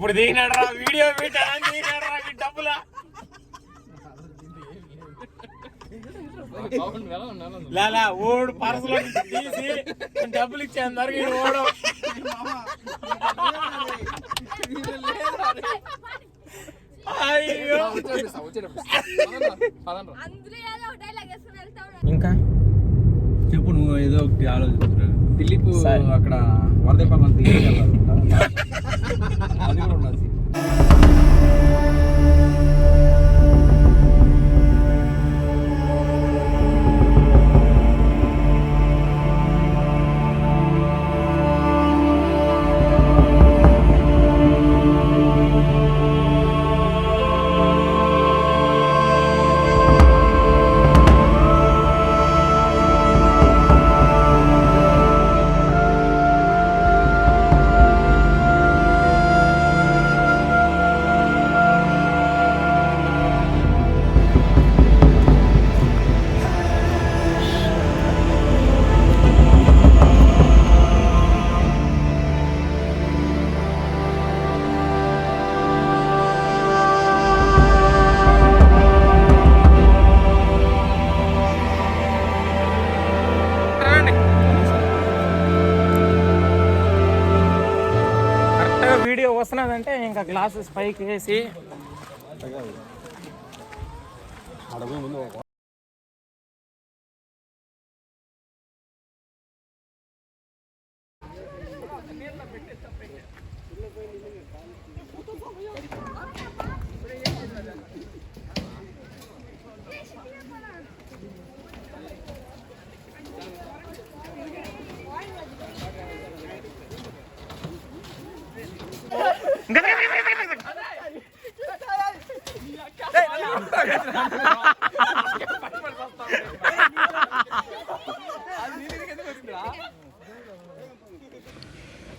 ఇప్పుడు దిగినాడరా వీడియో దిగినాడరా డబ్బులా లాలా ఓడు పర్సులో తీసి డబ్బులు ఇచ్చాను దొరికి ఓడు ఇంకా చెప్పు నువ్వు ఏదో ఒకటి ఆలోచిస్తున్నావు దిలీప్ అక్కడ వరదైపాలెం అది కూడా ఉండాలి. వీడియో వస్తున్నదంటే ఇంకా గ్లాసెస్ పైకి వేసి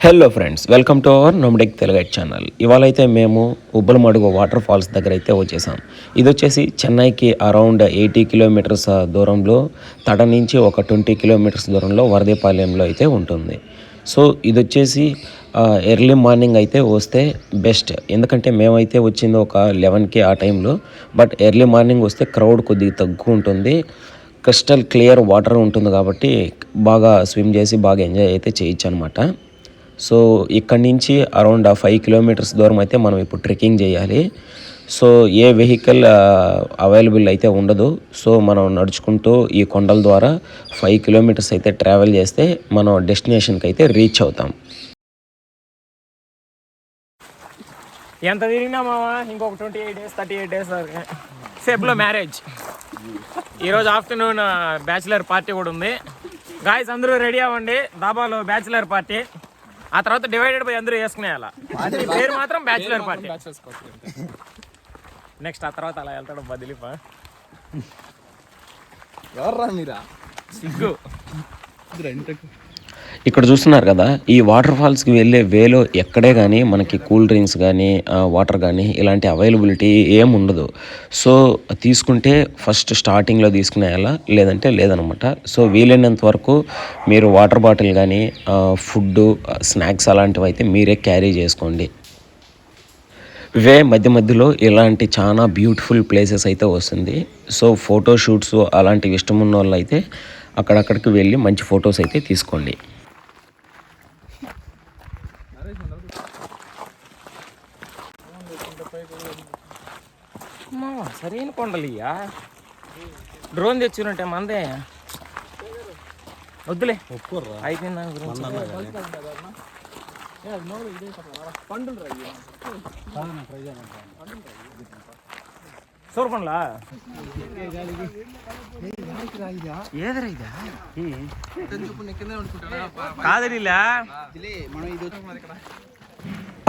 hello friends, welcome to our nomadic telugite channel. ఇవాళ అయితే మేము ఉబ్బలమడుగు వాటర్ ఫాల్స్ దగ్గర అయితే వచ్చేసాం. ఇది వచ్చేసి చెన్నైకి అరౌండ్ 80 కిలోమీటర్స్ దూరంలో, తడ నుంచి ఒక 20 కిలోమీటర్స్ దూరంలో వారదాయపాలెంలో అయితే ఉంటుంది. సో ఇది వచ్చేసి ఎర్లీ మార్నింగ్ అయితే వస్తే బెస్ట్, ఎందుకంటే మేమైతే వచ్చింది ఒక 11కి ఆ టైంలో. బట్ ఎర్లీ మార్నింగ్ వస్తే క్రౌడ్ కొద్దిగా తక్కువ ఉంటుంది, క్రిస్టల్ క్లియర్ వాటర్ ఉంటుంది కాబట్టి బాగా స్విమ్ చేసి బాగా ఎంజాయ్ అయితే చేయొచ్చు అనమాట. సో ఇక్కడి నుంచి అరౌండ్ 5 కిలోమీటర్స్ దూరం అయితే మనం ఇప్పుడు ట్రెక్కింగ్ చేయాలి. సో ఏ వెహికల్ అవైలబుల్ అయితే ఉండదు. సో మనం నడుచుకుంటూ ఈ కొండల ద్వారా 5 కిలోమీటర్స్ అయితే ట్రావెల్ చేస్తే మనం డెస్టినేషన్కి అయితే రీచ్ అవుతాం. ఎంత తిరిగినా మావా ఇంకొక 28 days 38 days సేపులో మ్యారేజ్. ఈరోజు ఆఫ్టర్నూన్ బ్యాచిలర్ పార్టీ కూడా ఉంది. గాయస్ అందరూ రెడీ అవ్వండి, దాబాలో బ్యాచిలర్ పార్టీ. ఆ తర్వాత డివైడెడ్ బై అందరూ వేసుకునేయాల, పేరు మాత్రం బ్యాచిలర్ పార్టీ. నెక్స్ట్ ఆ తర్వాత అలా వెళ్తాడు బదిలీప. ఎవర్రా మీరా సిగ్గు. ఇక్కడ చూస్తున్నారు కదా, ఈ వాటర్ ఫాల్స్కి వెళ్ళే వేలో ఎక్కడే కానీ మనకి కూల్ డ్రింక్స్ కానీ వాటర్ కానీ ఇలాంటి అవైలబిలిటీ ఏమి ఉండదు. సో తీసుకుంటే ఫస్ట్ స్టార్టింగ్లో తీసుకునేయాలా, లేదంటే లేదనమాట. సో వీలైనంత వరకు మీరు వాటర్ బాటిల్ కానీ ఫుడ్ స్నాక్స్ అలాంటివి అయితే మీరే క్యారీ చేసుకోండి. వే మధ్య మధ్యలో ఇలాంటి చాలా బ్యూటిఫుల్ ప్లేసెస్ అయితే వస్తుంది. సో ఫోటో షూట్స్ అలాంటివి ఇష్టం ఉన్న వాళ్ళు అయితే అక్కడక్కడికి వెళ్ళి మంచి ఫొటోస్ అయితే తీసుకోండి. సరైన కొండలియా, డ్రోన్ తెచ్చినట్టే మందే వద్దులే అయిపోయిందా సూరపండ్లా ఏదరైదా కాదరిలా.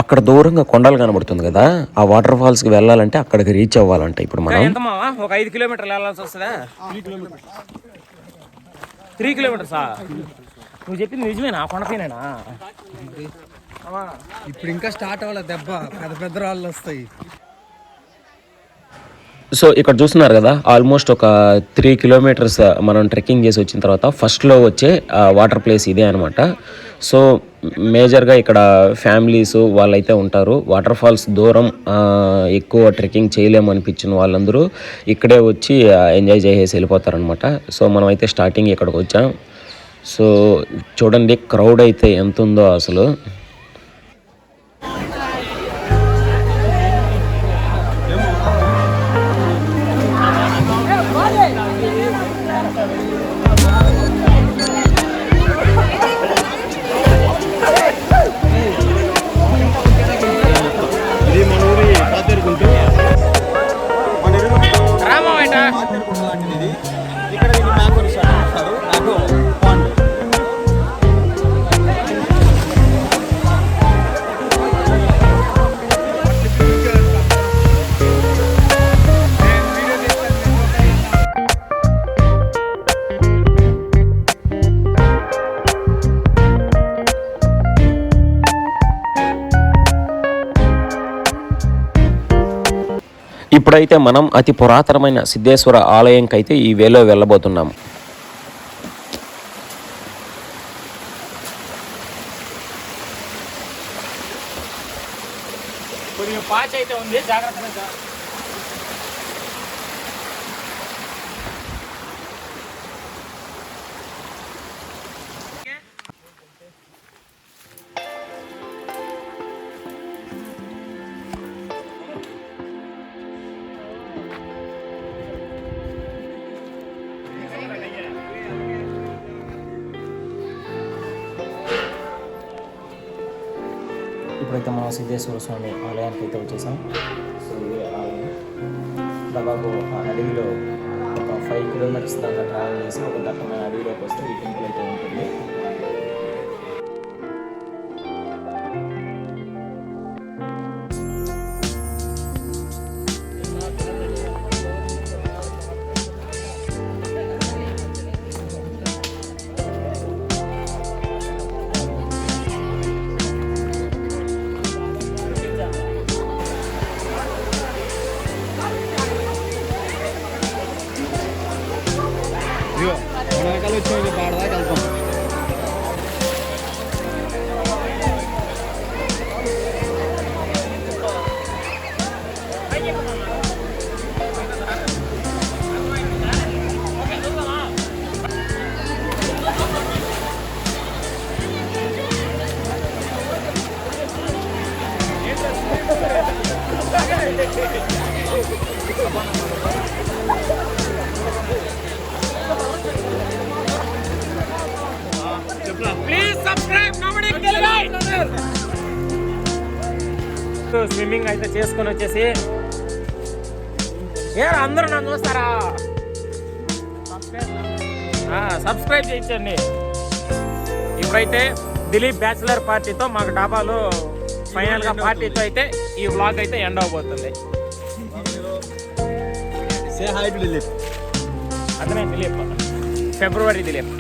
అక్కడ దూరంగా కొండలు కనబడుతుంది కదా, ఆ వాటర్ ఫాల్స్కి వెళ్ళాలంటే అక్కడికి రీచ్ అవ్వాలంటే ఇప్పుడు మనం ఎంత మావా ఒక 5 కిలోమీటర్లు వెళ్ళాల్సి వస్తుందా? 3 కిలోమీటర్సా? నువ్వు చెప్పింది నిజమేనా? కొండపైనేనా? ఇప్పుడు ఇంకా స్టార్ట్ అవ్వాలి, దెబ్బ పెద్ద పెద్ద రాళ్ళు వస్తాయి. సో ఇక్కడ చూస్తున్నారు కదా, ఆల్మోస్ట్ ఒక 3 కిలోమీటర్స్ మనం ట్రెక్కింగ్ చేసి వచ్చిన తర్వాత ఫస్ట్లో వచ్చే వాటర్ ప్లేస్ ఇదే అనమాట. సో మేజర్గా ఇక్కడ ఫ్యామిలీస్ వాళ్ళైతే ఉంటారు. వాటర్ ఫాల్స్ దూరం ఎక్కువ ట్రెక్కింగ్ చేయలేము అనిపించిన వాళ్ళందరూ ఇక్కడే వచ్చి ఎంజాయ్ చేసేసి వెళ్ళిపోతారనమాట. సో మనమైతే స్టార్టింగ్ ఇక్కడికి వచ్చాం. సో చూడండి క్రౌడ్ అయితే ఎంత ఉందో అసలు. ఇప్పుడైతే మనం అతి పురాతనమైన సిద్ధేశ్వర ఆలయంకి అయితే ఈ వేలో వెళ్ళబోతున్నాం. కొద్దిగా పాచ్ అయితే ఉంది, జాగ్రత్తగా. ఇప్పుడైతే మనం సిద్ధేశ్వర స్వామి ఆలయానికి అయితే వచ్చేసాం. సో ఇది ఆలయం దాదాపు ఆ అడవిలో ఒక 5 కిలోమీటర్స్ దాకా ట్రావెల్ చేసి ఒక దట్టమైన అడవిలోకి వస్తే ఈ టెంపుల్ అయితే ఉంటుంది. Please subscribe nomadic telugite. Swimming అయితే చేసుకొని వచ్చేసి అందరూ నన్ను చూస్తారా? సబ్స్క్రైబ్ చేయించండి. ఇప్పుడైతే దిలీప్ బ్యాచిలర్ పార్టీతో మాకు డాబాలో ఫైనల్గా పార్టీతో అయితే ఈ వ్లాగ్ అయితే ఎండ్ అవబోతుంది. అతనే దిలీప్, ఫిబ్రవరి దిలీప్.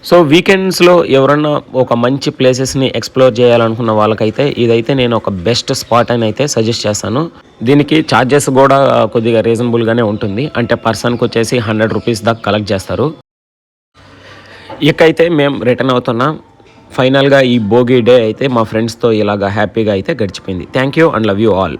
సో వీకెండ్స్లో ఎవరన్నా ఒక మంచి ప్లేసెస్ని ఎక్స్ప్లోర్ చేయాలనుకున్న వాళ్ళకైతే ఇదైతే నేను ఒక బెస్ట్ స్పాట్ అని అయితే సజెస్ట్ చేస్తాను. దీనికి ఛార్జెస్ కూడా కొద్దిగా రీజనబుల్గానే ఉంటుంది. అంటే పర్సన్కి వచ్చేసి 100 రూపీస్ దాకా కలెక్ట్ చేస్తారు. ఇకైతే మేము రిటర్న్ అవుతున్నాం. ఫైనల్గా ఈ భోగి డే అయితే మా ఫ్రెండ్స్తో ఇలాగా హ్యాపీగా అయితే గడిచిపోయింది. Thank you and love you all.